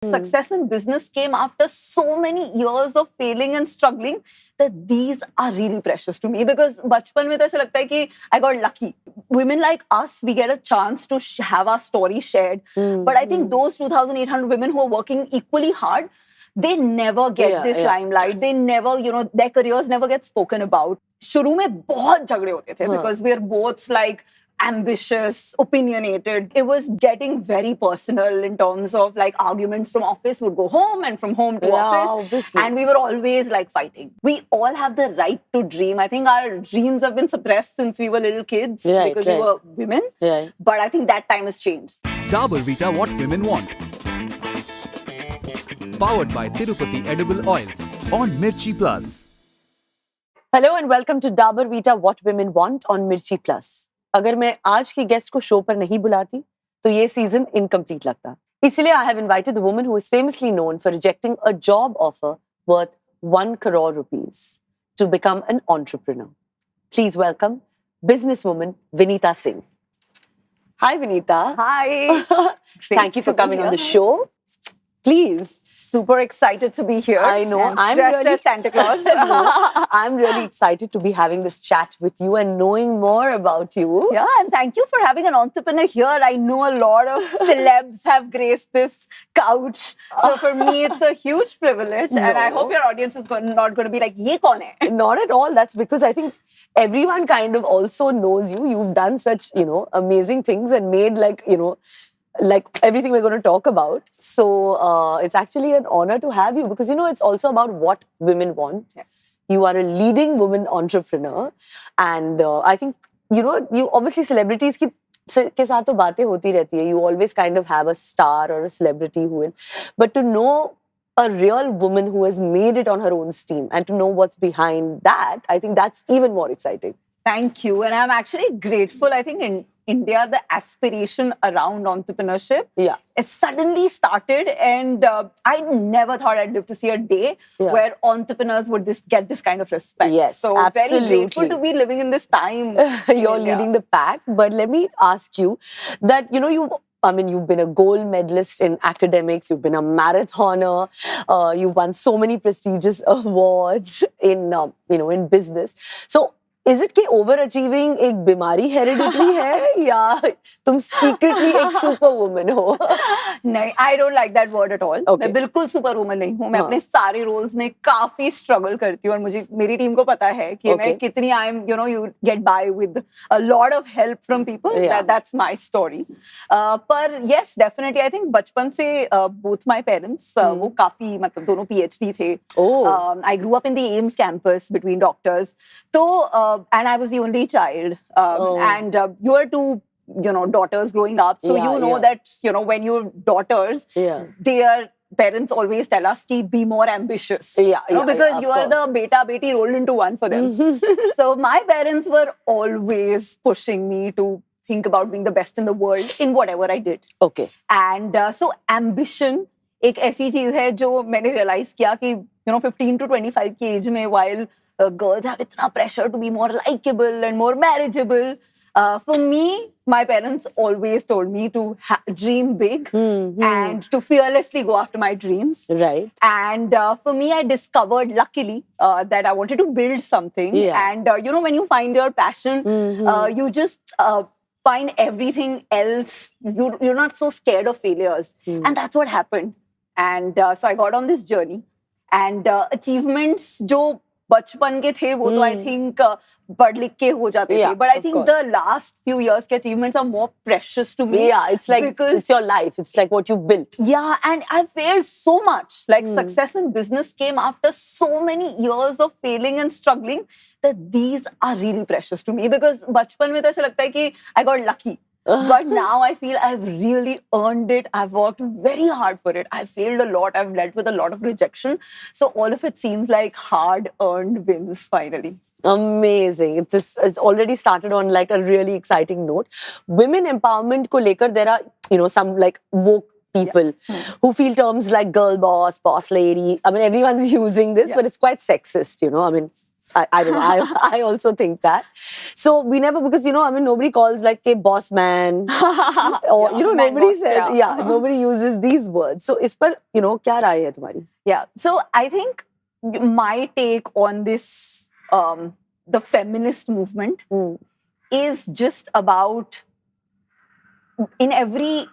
Success in business came after so many years of failing and struggling that these are really precious to me because बचपन में तो ऐसा लगता है कि I got lucky. Women like us, we get a chance to have our story shared. But I think those 2,800 women who are working equally hard, they never get this limelight. They never, their careers never get spoken about. शुरू में बहुत झगड़े होते थे because we are both like ambitious, opinionated. It was getting very personal in terms of like arguments from office would go home and from home to office. Obviously. And we were always like fighting. We all have the right to dream. I think our dreams have been suppressed since we were little kids because we were women. But I think that time has changed. Dabur Vita What Women Want. Powered by Tirupati Edible Oils on Mirchi Plus. Hello and welcome to Dabur Vita What Women Want on Mirchi Plus. अगर मैं आज की guest को show पर नहीं बुलाती तो ये सीजन इनकम्प्लीट लगता. इसलिए I have invited the woman who is famously known for rejecting a job offer worth 1 crore rupees to become an entrepreneur. Please welcome businesswoman Vinita Singh. Hi Vinita. Hi. Thank you for coming on the show. Please. Super excited to be here. I know. I'm dressed really, as Santa Claus. I'm really excited to be having this chat with you and knowing more about you. Yeah, and thank you for having an entrepreneur here. I know a lot of celebs have graced this couch. So for me, it's a huge privilege. And I hope your audience is not going to be like, ye kaun hai? Not at all. That's because I think everyone kind of also knows you. You've done such, amazing things and made like everything we're going to talk about. So it's actually an honor to have you because, it's also about what women want. Yes. You are a leading woman entrepreneur. And I think, you obviously celebrities के साथ तो बातें होती रहती है. You always kind of have a star or a celebrity who will. But to know a real woman who has made it on her own steam and to know what's behind that, I think that's even more exciting. Thank you. And I'm actually grateful. I think in India, the aspiration around entrepreneurship is suddenly started. And I never thought I'd live to see a day where entrepreneurs would get this kind of respect. Yes, so absolutely. Very grateful to be living in this time. You're leading the pack. But let me ask you that, you've been a gold medalist in academics, you've been a marathoner, you've won so many prestigious awards in business. So, is it कि overachieving एक बीमारी hereditary है या तुम secretly एक superwoman हो? नहीं, I don't like that word at all. Okay. मैं बिल्कुल superwoman नहीं हूँ. मैं अपने सारे roles में काफी struggle करती हूँ और मेरी team को पता है कि मैं कितनी you get by with a lot of help from people. That's my story. पर yes, definitely I think बचपन से both my parents वो काफी मतलब दोनों PhD थे. I grew up in the AIMS campus between doctors. तो and I was the only child. And you are two, daughters growing up. So that, when you're daughters, their parents always tell us to be more ambitious. Because you are the beta-beti rolled into one for them. So my parents were always pushing me to think about being the best in the world in whatever I did. Okay. And so ambition एक ऐसी चीज है जो मैंने realize किया कि 15 to 25 की age में while girls have itna pressure to be more likable and more marriageable. For me, my parents always told me to dream big and to fearlessly go after my dreams. Right. And for me, I discovered, luckily, that I wanted to build something. And, when you find your passion, you just find everything else. You're not so scared of failures. And that's what happened. And so I got on this journey. And achievements, जो बचपन के थे वो तो I think पढ़ लिख के हो जाते थे. But I think the last few years के achievements are more precious to me. Yeah, it's like it's your life. It's like what you've built. Yeah, and I failed so much. Like success in business came after so many years of failing and struggling that these are really precious to me because बचपन में तो ऐसा लगता है कि I got lucky. But now I feel I've really earned it. I've worked very hard for it. I've failed a lot. I've dealt with a lot of rejection. So all of it seems like hard-earned wins finally. Amazing. It's already started on like a really exciting note. Women empowerment ko lekar, there are, some like woke people who feel terms like girl boss, boss lady. I mean, everyone's using this, but it's quite sexist, I don't know. I also think that. So we never, because nobody calls like a boss man or Yeah, man nobody boss, says nobody uses these words. So इस पर क्या राय है तुम्हारी? Yeah. So I think my take on this, the feminist movement, is just about, in every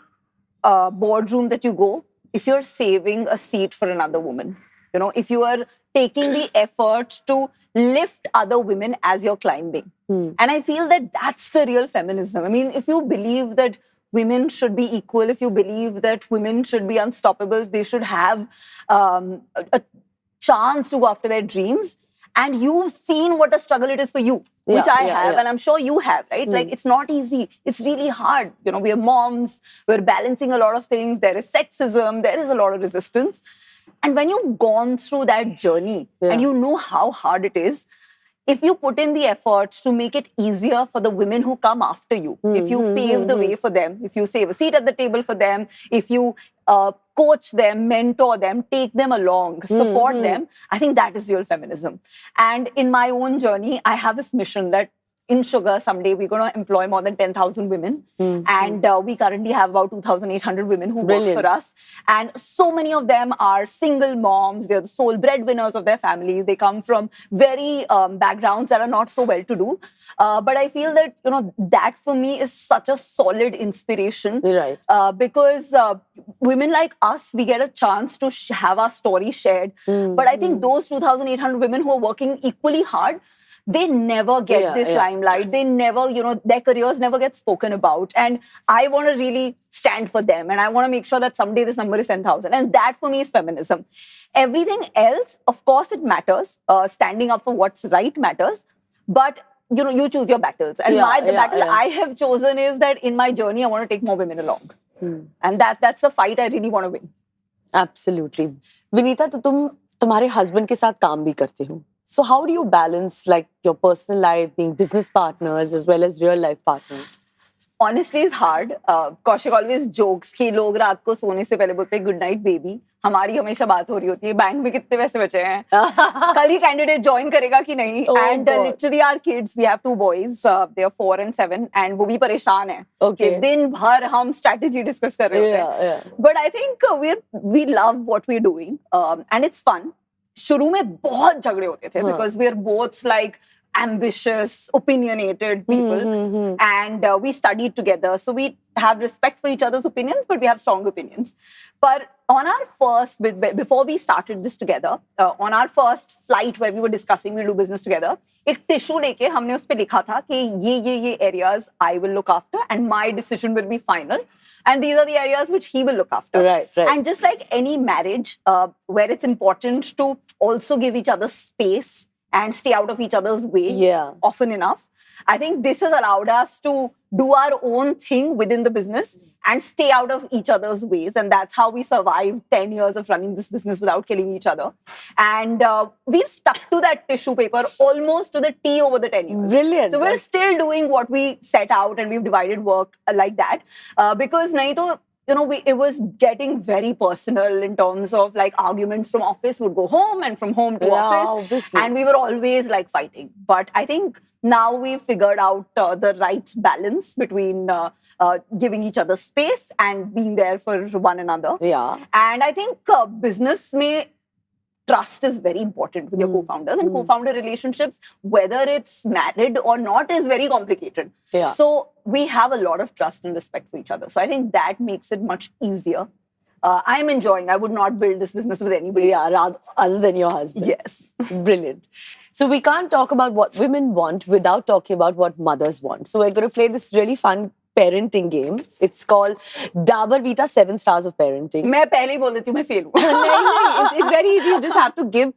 boardroom that you go, if you're saving a seat for another woman, if you are taking the effort to lift other women as you're climbing. And I feel that that's the real feminism. I mean, if you believe that women should be equal, if you believe that women should be unstoppable, they should have a chance to go after their dreams, and you've seen what a struggle it is for you, which I have, and I'm sure you have, right? Like, it's not easy. It's really hard. We are moms. We're balancing a lot of things. There is sexism. There is a lot of resistance. And when you've gone through that journey and you know how hard it is, if you put in the efforts to make it easier for the women who come after you, if you pave the way for them, if you save a seat at the table for them, if you coach them, mentor them, take them along, support them, I think that is real feminism. And in my own journey, I have this mission that in Sugar, someday we're going to employ more than 10,000 women. And we currently have about 2,800 women who work for us. And so many of them are single moms. They're the sole breadwinners of their families. They come from very backgrounds that are not so well-to-do. But I feel that, that for me is such a solid inspiration. Right. Because women like us, we get a chance to have our story shared. But I think those 2,800 women who are working equally hard, they never get this limelight. They never, their careers never get spoken about. And I want to really stand for them. And I want to make sure that someday this number is 10,000. And that for me is feminism. Everything else, of course, it matters. Standing up for what's right matters. But, you choose your battles. And the battle I have chosen is that in my journey, I want to take more women along. And that's the fight I really want to win. Absolutely. Vinita, तो तुम्हारे husband के साथ काम भी करते हो. So how do you balance like your personal life, being business partners as well as real life partners? Honestly, it's hard. Kaushik always jokes कि लोग रात को सोने से पहले बोलते हैं good night baby. हमारी हमेशा बात हो रही होती है बैंक में कितने पैसे बचे हैं कल ही कैंडिडेट ज्वाइन करेगा कि नहीं and literally our kids, we have 2 boys, they are 4 and 7 and वो भी परेशान है कि दिन भर हम strategy discuss कर रहे होते हैं. But I think we love what we're doing and it's fun. शुरू में बहुत झगड़े होते थे because we are both like ambitious, opinionated people and we studied together. So we have respect for each other's opinions, but we have strong opinions. But on our first, before we started this together, on our first flight where we were discussing we'll do business together, एक tissue लेके हमने उस पे लिखा था कि ये areas I will look after and my decision will be final. And these are the areas which he will look after. Right. And just like any marriage, where it's important to also give each other space and stay out of each other's way often enough, I think this has allowed us to do our own thing within the business and stay out of each other's ways. And that's how we survived 10 years of running this business without killing each other. And we've stuck to that tissue paper almost to the T over the 10 years. Brilliant. So we're still doing what we set out and we've divided work like that. Because nahi to, it was getting very personal in terms of like arguments from office would go home and from home to office. Obviously. And we were always like fighting. But I think now we've figured out the right balance between giving each other space and being there for one another. Yeah. And I think business mein trust is very important with your co-founders. And co-founder relationships, whether it's married or not, is very complicated. Yeah. So we have a lot of trust and respect for each other. So I think that makes it much easier. I'm enjoying. I would not build this business with anybody else. Other than your husband. Yes. Brilliant. So we can't talk about what women want without talking about what mothers want. So we're going to play this really fun parenting game. It's called Dabur Vita 7 Stars of Parenting. मैं पहले ही बोल देती हूँ मैं fail हूँ. It's very easy. You just have to give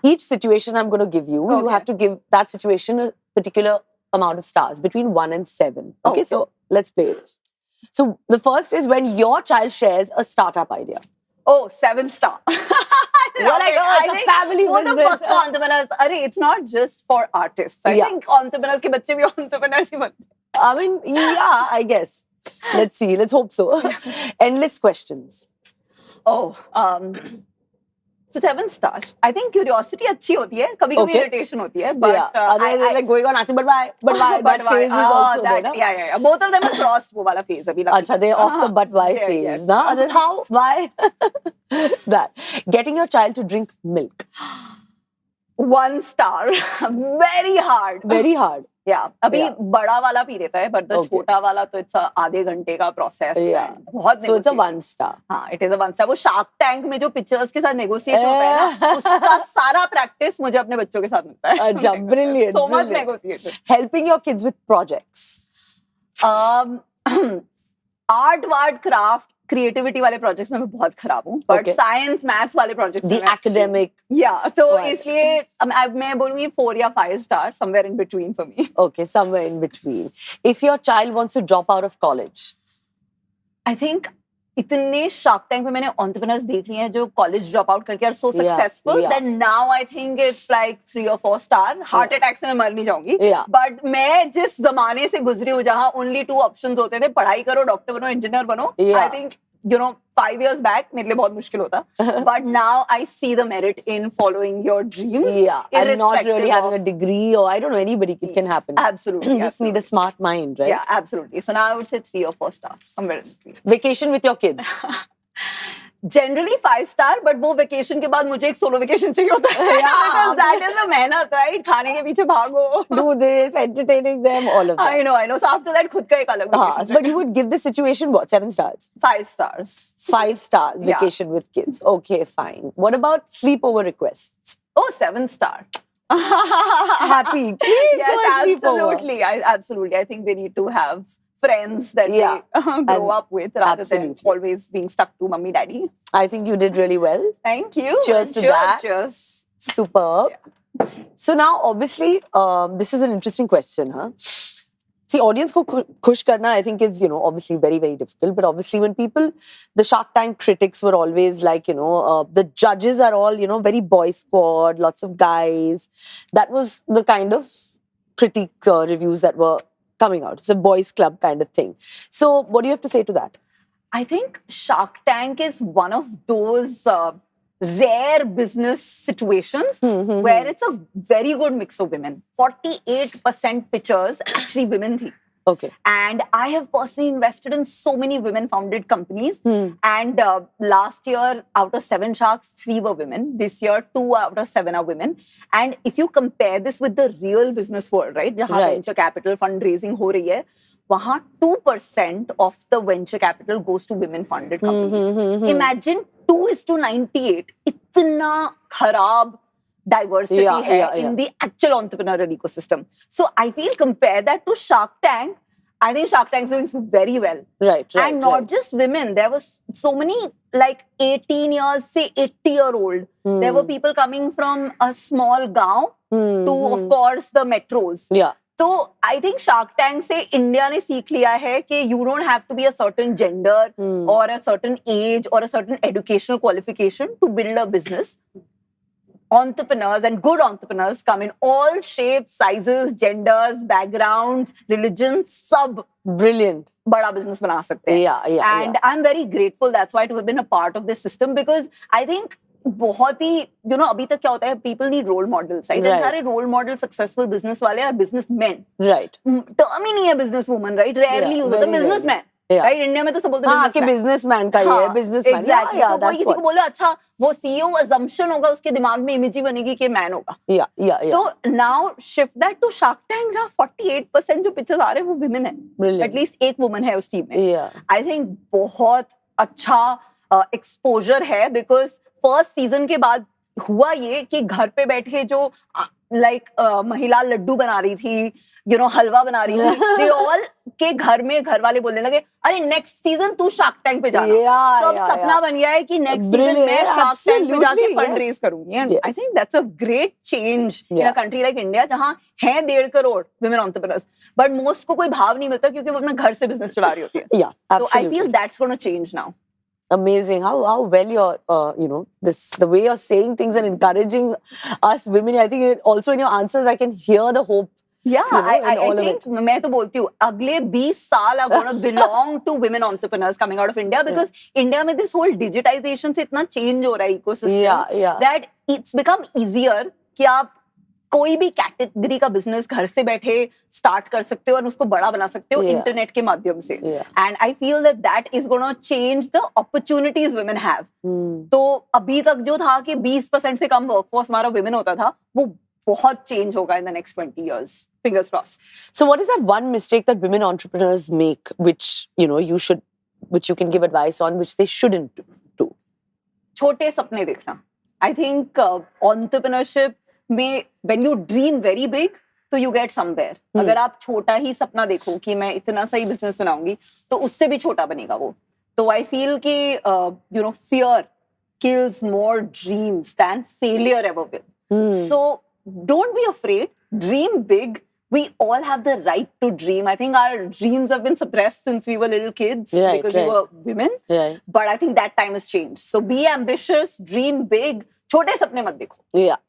each situation I'm going to give you. You have to give that situation a particular amount of stars between 1 and 7. Okay, so let's play it. So the first is when your child shares a startup idea. Oh, 7 star. You're like, oh, it's a family business. Entrepreneurs. It's not just for artists. I think entrepreneurs के बच्चे भी entrepreneurs ही बनते. I mean, yeah, I guess. Let's see. Let's hope so. Endless questions. Oh, So 7 star. I think curiosity अच्छी होती है, कभी-कभी Okay. irritation होती है, but otherwise it's like going on asking, but why? That phase is also there, na? Yeah. Both of them have crossed वो वाला phase अभी. Acha, they're off the but why Yeah, phase, yes. na? Then how? Why? That. Getting your child to drink milk. 1 star. Very hard. Very hard. Yeah. अभी Yeah. बड़ा वाला P लेता है, but the Okay. छोटा वाला तो it's a आधे घंटे का process. Yeah. and बहुत So it's a negotiation. 1 star. हाँ, it is a 1 star. वो Shark Tank में जो pictures के साथ negotiation होता है ना, उसका सारा practice मुझे अपने बच्चों के साथ मिलता है. Acha, brilliant. So much brilliant. negotiation. Helping your kids with projects. Art ward craft creativity वाले प्रोजेक्ट्स में मैं बहुत खराब हूँ, बट Okay. साइंस मैथ्स वाले प्रोजेक्ट्स The academic. या तो Right. इसलिए मैं बोलूंगी 4 या 5 star, somewhere in between for me. Okay, somewhere in between. If your child wants to drop out of college. I think इतने शार्क टैंक में मैंने एंटरप्रेन्योर्स देख लिए हैं जो कॉलेज ड्रॉप आउट करके are so Yeah, successful yeah. That now I think it's like 3 or 4 star. Heart attack से मैं मर नहीं जाऊंगी, Yeah. बट मैं जिस जमाने से गुजरी हूँ जहाँ ओनली 2 ऑप्शंस होते थे, पढ़ाई करो, डॉक्टर बनो, इंजीनियर बनो. Yeah. I think 5 years back मेरे लिए बहुत मुश्किल होता, but now I see the merit in following your dreams. Yeah, and not really irrespective having a of- degree or I don't know, anybody, it can happen. Absolutely, You just need a smart mind, right? Yeah, absolutely. So now I would say 3 or 4 stars, somewhere in between. Vacation with your kids. Generally 5 star, but वो vacation के बाद मुझे एक solo vacation चाहिए होता है. Yeah. Because that is the मेहनत, right? खाने के पीछे भागो. Do this, entertaining them, all of that. I know. So after that खुद का एक अलग vacation. But you would give this situation what? 7 stars? 5 stars. 5 stars Yeah. vacation with kids. Okay, fine. What about sleepover requests? Oh, 7 star. Happy. Please go Yes, and sleep over. absolutely. I think they need to have friends that Yeah. they grow And up with rather absolutely. than always being stuck to mummy daddy. I think you did really well. Thank you. Cheers to that. Cheers. Superb. So now, obviously, this is an interesting question, huh? See, audience ko khush karna, I think is, obviously very, very difficult. But obviously when the Shark Tank critics were always like, the judges are all, very boy squad, lots of guys. That was the kind of critique reviews that were coming out. It's a boys club kind of thing. So what do you have to say to that? I think Shark Tank is one of those rare business situations where it's a very good mix of women. 48% pitchers actually women thi. Okay. And I have personally invested in so many women-founded companies. And last year, out of 7 sharks, 3 were women. This year, 2 out of 7 are women. And if you compare this with the real business world, right? Jahan Right. venture capital fundraising ho rahi hai, wahan 2% of the venture capital goes to women-funded companies. Imagine 2:98. Itna kharab diversity hai in the actual entrepreneurial ecosystem. So I feel compare that to Shark Tank. I think Shark Tank is doing very well. Right. And not just women. There was so many like 18 years, say 80-year-old. There were people coming from a small gaon to, of course, the metros. Yeah. तो I think shark tank से India ने सीख लिया है कि you don't have to be a certain gender और a certain age और a certain educational qualification to build a business. Entrepreneurs and good entrepreneurs come in all shapes, sizes, genders, backgrounds, religions, सब Brilliant. बड़ा business बना सकते हैं. Yeah. And I'm very grateful that's why to have been a part of this system because I think बहुत ही अभी तक क्या होता है people need role models, right? Right. And सारे role model successful business वाले are businessmen. Right. टर्म ही नहीं है business woman, right? Rarely use होता है very businessman. Yeah. Right? India में तो सब बोलते हैं हाँ, कि businessman का ये है, businessman. Exactly. Yeah, तो कोई that's किसी को what. बोले अच्छा वो CEO assumption होगा उसके दिमाग में इमेज ही बनेगी कि मैन होगा. Yeah. तो now shift that to Shark Tank जहाँ 48% जो पिक्चर्स आ रहे हैं वो women है. Brilliant. At least एक woman है उस टीम में. Yeah. I think बहुत अच्छा exposure है because first season के बाद हुआ ये कि घर पे बैठ के जो महिला लड्डू बना रही थी, हलवा बना रही थी, they all के घर में घर वाले बोलने लगे अरे नेक्स्ट सीजन तू शार्क टैंक पे जाना. तो अब सपना बन गया है कि नेक्स्ट सीजन मैं शार्क टैंक पे जाके फंड रेज करूंगी. And I think that's a great change in a country like India जहां हैं 1.5 crore women entrepreneurs but most को कोई भाव नहीं मिलता क्योंकि वो अपने घर से बिजनेस चला रही होती है. Yeah, So I absolutely. feel that's going to change now. Amazing how well you're the way you're saying things and encouraging us women. I think also in your answers I can hear the hope Yeah, you know, I and all of think it. मैं तो बोलती हूँ अगले 20 साल are going to belong to women entrepreneurs coming out of India because India में this whole digitization से इतना change हो रहा है ecosystem that it's become easier कि आप कोई भी कैटेगरी का बिजनेस घर से बैठे स्टार्ट कर सकते हो और उसको बड़ा बना सकते हो इंटरनेट के माध्यम से and I feel that that is gonna change the opportunities women have तो अभी तक जो था कि 20% से कम वर्कफोर्स हमारा वुमेन होता था वो बहुत चेंज होगा in the next 20 years fingers crossed. So what is that one mistake that women entrepreneurs make which you can give advice on which they shouldn't do? छोटे सपने देखना. I think entrepreneurship में when you dream very big तो you get somewhere. अगर आप छोटा ही सपना देखो कि मैं इतना सही बिजनेस बनाऊंगी तो उससे भी छोटा बनेगा वो. तो I feel कि fear kills more dreams than failure ever will. So don't be afraid. Dream big. We all have the right to dream. I think our dreams have been suppressed since we were little kids because we were women. But I think that time has changed. So be ambitious, dream big. छोटे सपने मत देखो.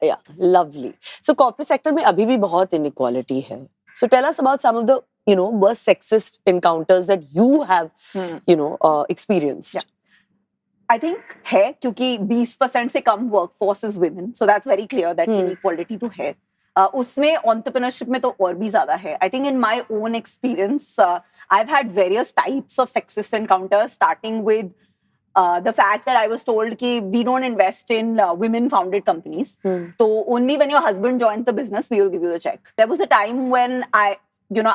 Yeah, lovely. So corporate sector में अभी भी बहुत inequality है. So tell us about some of the worst sexist encounters that you have experienced. Yeah. I think है क्योंकि 20% से कम workforce is women. So that's very clear that inequality तो है. उसमें entrepreneurship में तो और भी ज़्यादा है. I think in my own experience, I've had various types of sexist encounters, starting with the fact that I was told कि we don't invest in women-founded companies. So only when your husband joins the business, we will give you the check. There was a time when I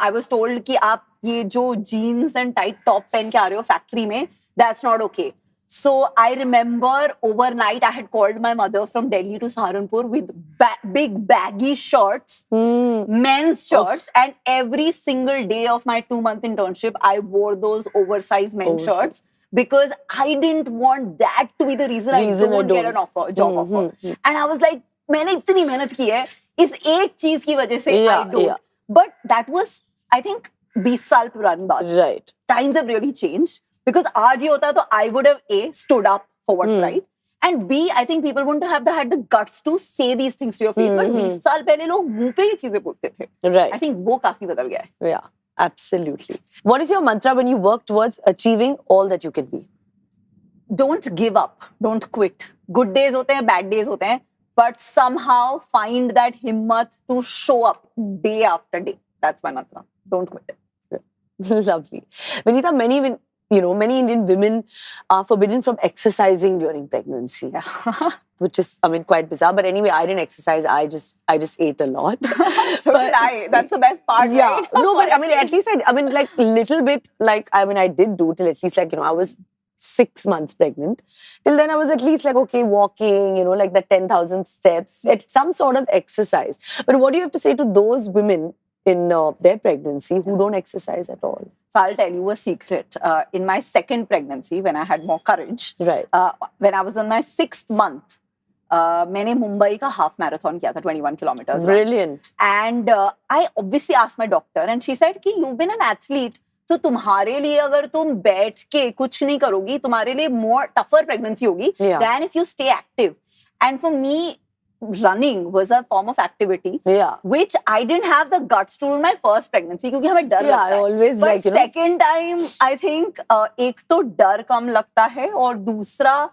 was told कि आप ये जो jeans and tight top पहन के आ रहे हो factory में, that's not okay. So I remember overnight I had called my mother from Delhi to Saharanpur with big baggy shorts, men's shorts, and every single day of my 2-month internship, I wore those oversized men's shorts because I didn't want that to be the reason I don't get an offer, job offer. And I was like, मैंने इतनी मेहनत की है इस एक चीज की वजह से I don't. But that was, I think, 20 साल पुरानी बात. Right. Times have really changed. Because आज ये होता तो I would have A, stood up for what's right, and B, I think people wouldn't have had the guts to say these things to your face. But 20 साल पहले लोग मुंह पे ये चीजें बोलते थे. Right. I think वो काफी बदल गया है. Yeah, absolutely. What is your mantra when you work towards achieving all that you can be? Don't give up. Don't quit. Good days होते हैं, bad days होते हैं, but somehow find that himmat to show up day after day. That's my mantra. Don't quit. Lovely. Vinita, many Indian women are forbidden from exercising during pregnancy. Yeah. Which is, quite bizarre. But anyway, I didn't exercise. I just ate a lot. So did I. That's the best part, right? No, but at least little bit, I did do till at least I was 6 months pregnant. Till then I was at least okay, walking, the 10,000 steps, some sort of exercise. But what do you have to say to those women in their pregnancy who don't exercise at all? So I'll tell you a secret. In my second pregnancy, when I had more courage, right? When I was on my 6th month, मैंने मुंबई का half marathon किया था 21 kilometers. Brilliant. And I obviously asked my doctor, and she said कि you've been an athlete, तो तुम्हारे लिए अगर तुम बैठ के कुछ नहीं करोगी, तुम्हारे लिए more tougher pregnancy होगी than if you stay active. And for me, running was a form of activity, which I didn't have the guts to do in my first pregnancy क्योंकि हमें डर लगता है. I always But second time, I think एक तो डर कम लगता है और दूसरा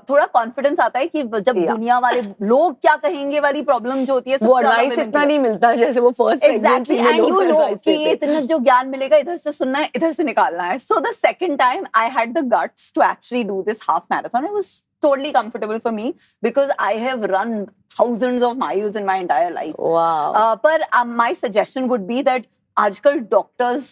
थोड़ा कॉन्फिडेंस आता है कि जब दुनिया वाले लोग क्या कहेंगे वाली प्रॉब्लम जो होती है वो एडवाइस इतना नहीं मिलता जैसे वो फर्स्ट प्रेगनेंसी में लोग एडवाइस देते हैं कि इतना जो ज्ञान मिलेगा इधर से सुनना है इधर से निकालना है. So the second time I had the guts to actually do this half marathon. It was totally comfortable for me because I have run thousands of miles in my entire life. Wow. But my suggestion would be that आजकल doctors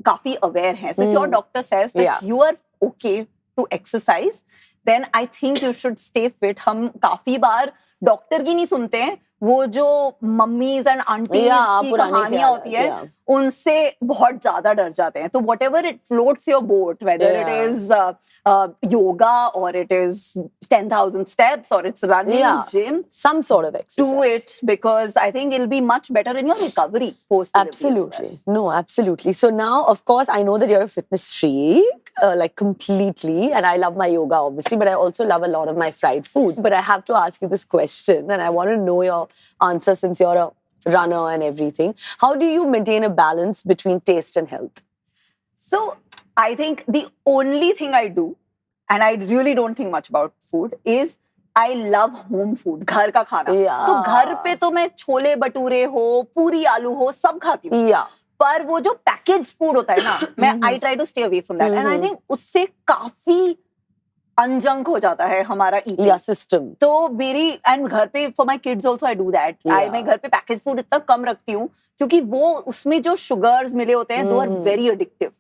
काफी aware हैं. So if your doctor says that you are okay to exercise, then I think you should stay fit. हम काफी बार doctor की नहीं सुनते हैं, वो जो मम्मीज एंड आंटीज की कहानियां होती है उनसे बहुत ज्यादा डर जाते हैं. तो whatever it floats your boat, whether it is yoga or it is 10,000 steps or it's running, gym, some sort of exercise. Do it because I think it'll be much better in your recovery post delivery. Absolutely. No, absolutely. So now, of course, I know that you're a fitness freak, completely, and I love my yoga, obviously, but I also love a lot of my fried foods. But I have to ask you this question, and I want to know your answer since you're a runner and everything. How do you maintain a balance between taste and health? So I think the only thing I do, and I really don't think much about food, is I love home food, घर का खाना. Yeah. तो घर पे तो मैं छोले भटूरे हो, पूरी आलू हो, सब खाती हूँ. Yeah. पर वो जो पैकेज फूड होता है ना, मैं I try to stay away from that. And I think उससे काफी अनजंक हो जाता है हमारा eating. Yeah, system. तो मेरी एंड घर पे for my kids also I do that. मैं घर पे पैकेज फूड इतना कम रखती हूँ क्योंकि वो उसमें जो शुगर्स मिले होते हैं, दो are very addictive.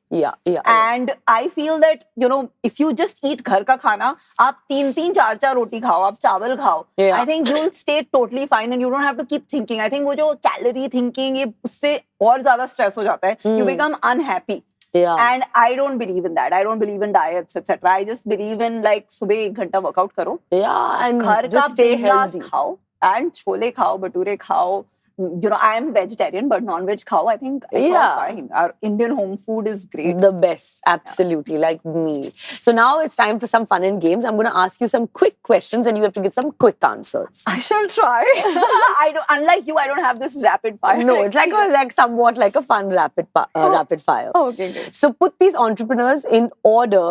And I feel that you know if you just eat घर का खाना, आप 3-3 4-4 रोटी खाओ, आप चावल खाओ, I think you will stay totally fine and you don't have to keep thinking. I think वो जो कैलोरी थिंकिंग, ये उससे और ज्यादा स्ट्रेस हो जाता है. You become unhappy. And I don't believe in that. I don't believe in diets, etc. I just believe in like सुबह 1 घंटा वर्कआउट करो. And घर का just stay healthy. खाओ and छोले खाओ, भटूरे खाओ. You know, I am vegetarian, but non-veg khao. I think it's all fine. Our Indian home food is great. The best, absolutely, like me. So now it's time for some fun and games. I'm going to ask you some quick questions, and you have to give some quick answers. I shall try. Unlike you, I don't have this rapid fire. No, it's like somewhat like a fun rapid fire. Okay, good. So put these entrepreneurs in order,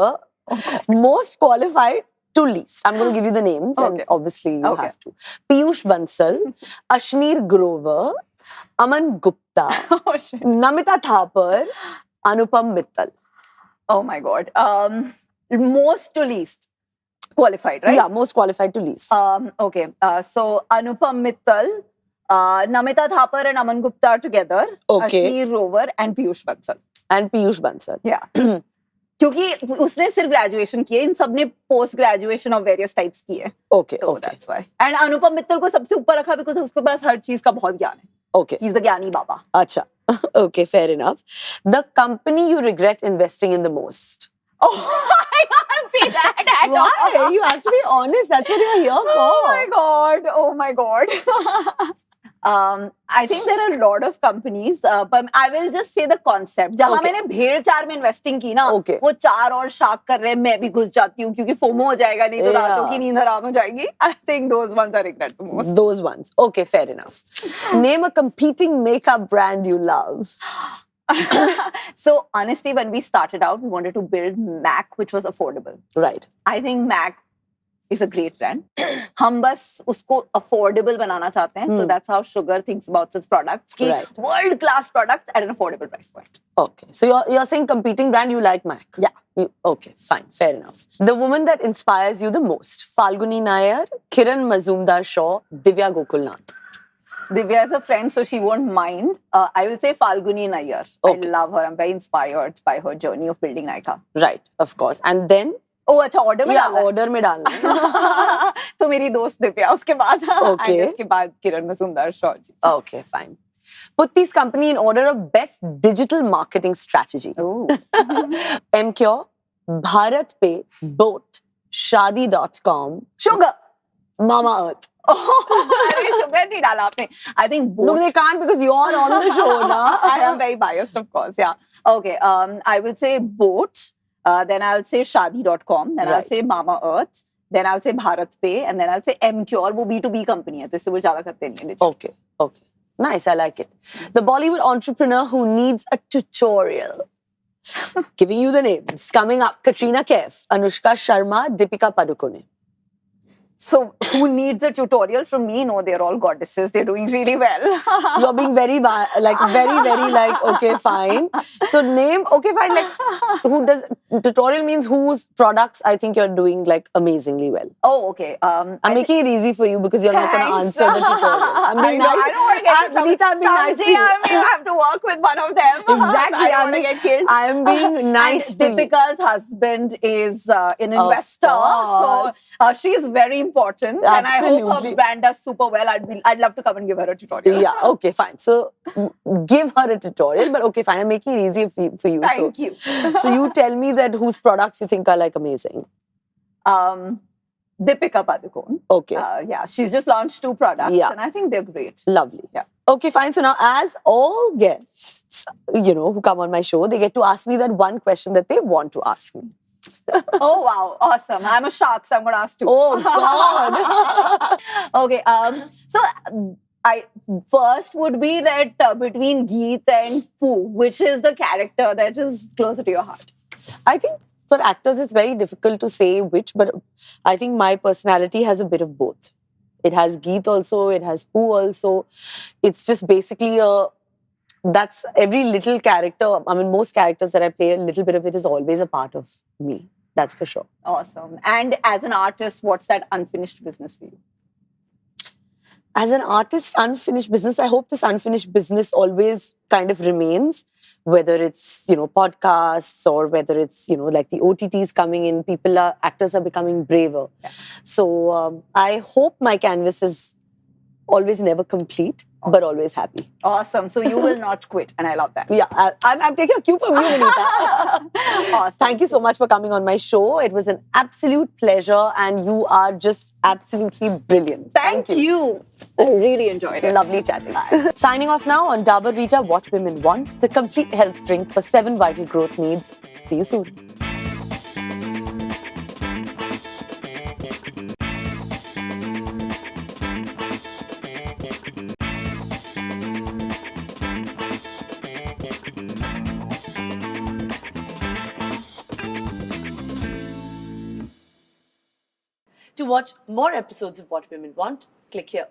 most qualified to least. I'm going to give you the names, and obviously you have to. Piyush Bansal, Ashneer Grover, Aman Gupta, Namita Thapar, Anupam Mittal. Oh my God. Most to least qualified, right? Yeah, most qualified to least. Okay. So Anupam Mittal, Namita Thapar and Aman Gupta are together. Okay. Ashneer Grover and Piyush Bansal. And Piyush Bansal. Yeah. क्योंकि उसने सिर्फ graduation किए, इन सब ने post graduation of various types किए. Okay, तो that's why. And Anupam Mittal को सबसे ऊपर रखा बिकॉज़ उसके पास हर चीज का बहुत ज्ञान है. ओके, ही इज द ज्ञानी बाबा. अच्छा, okay, fair enough. The company you regret investing in the most. Oh, I can't say that at all. Why? You have to be honest. That's what you're here for. Oh my God. Oh my God. I think there are a lot of companies, but I will just say the concept. जहाँ मैंने भेड़ चार में investing की ना, वो चार और शार्क कर रहे हैं, मैं भी घुस जाती हूँ क्योंकि फोमो हो जाएगा, नहीं तो रातों की नींद हराम हो जाएगी. I think those ones I regret the most. Those ones. Okay, fair enough. Name a competing makeup brand you love. So honestly, when we started out, we wanted to build MAC, which was affordable. Right. I think MAC is a great brand. हम बस उसको affordable बनाना चाहते हैं. So that's how Sugar thinks about its products. Right. World class products at an affordable price point. Okay. So you're saying competing brand, you like MAC? Yeah. Okay, fine. Fair enough. The woman that inspires you the most. Falguni Nayar, Kiran Mazumdar-Shaw, Divya Gokulnath. Divya is a friend, so she won't mind. I will say Falguni Nayar. Okay. I love her. I'm very inspired by her journey of building Nykaa. Right, of course. And then? Oh, अच्छा, order में डालना है? order में डालना है. तो मेरी दोस्त दिव्या उसके बाद. Okay. And उसके बाद किरण मजूमदार-शाह जी. Okay, fine. Put these company in order of best digital marketing strategy. Oh. Mcure, BharatPe, Boat, Shaadi.com, Sugar. Mama Earth. अरे Sugar नहीं डाला आपने. I think both. No, they can't because you're on the show, na? I am very biased, of course. Yeah. Okay. I will say Boats. Then I'll say Shaadi.com. Then I'll say Mama Earth. Then I'll say BharatPe. And then I'll say Mcure. वो B2B company है, तो इससे वो ज़्यादा करते नहीं. Okay. Okay. Nice. I like it. The Bollywood entrepreneur who needs a tutorial. Giving you the names. Coming up, Katrina Kaif, Anushka Sharma, Deepika Padukone. So, who needs a tutorial from me? No, they're all goddesses. They're doing really well. You're being very, very, okay, fine. So, name, okay, fine, who does, tutorial means whose products I think you're doing, amazingly well. Oh, okay. I'm making it easy for you because you're not going to answer the tutorial. I'm being nice. I don't want to get Vinita, I'm being nice to you. I have to work with one of them. Exactly. I don't want to get killed. I am being nice to you. Deepika's husband is an investor. So, she's very important. Absolutely. And I hope her brand does super well. I'd love to come and give her a tutorial. Yeah, okay, fine. So, give her a tutorial, but okay, fine. I'm making it easy for you. Thank you. So, you tell me that whose products you think are amazing. Deepika Padukone. Okay. Yeah, she's just launched 2 products and I think they're great. Lovely. Yeah. Okay, fine. So now as all guests, who come on my show, they get to ask me that one question that they want to ask me. Oh, wow. Awesome. I'm a shark, so I'm going to ask 2. Oh, God. Okay. So I first would be that between Geet and Pooh, which is the character that is closer to your heart? I think for actors, it's very difficult to say which, but I think my personality has a bit of both. It has Geet also, it has Pooh also. It's just basically that's every little character. I mean, most characters that I play, a little bit of it is always a part of me. That's for sure. Awesome. And as an artist, what's that unfinished business for you? As an artist, unfinished business, I hope this unfinished business always kind of remains, whether it's, podcasts or whether it's, like the OTTs coming in, actors are becoming braver. Yeah. So I hope my canvas is always never complete, but always happy. Awesome. So you will not quit, and I love that. Yeah, I'm taking a cue from you, Vinita. Awesome. Thank you so much for coming on my show. It was an absolute pleasure, and you are just absolutely brilliant. Thank you. I really enjoyed it. Lovely chatting. Signing off now on Dabur Vita, What Women Want, the complete health drink for 7 vital growth needs. See you soon. To watch more episodes of What Women Want, click here.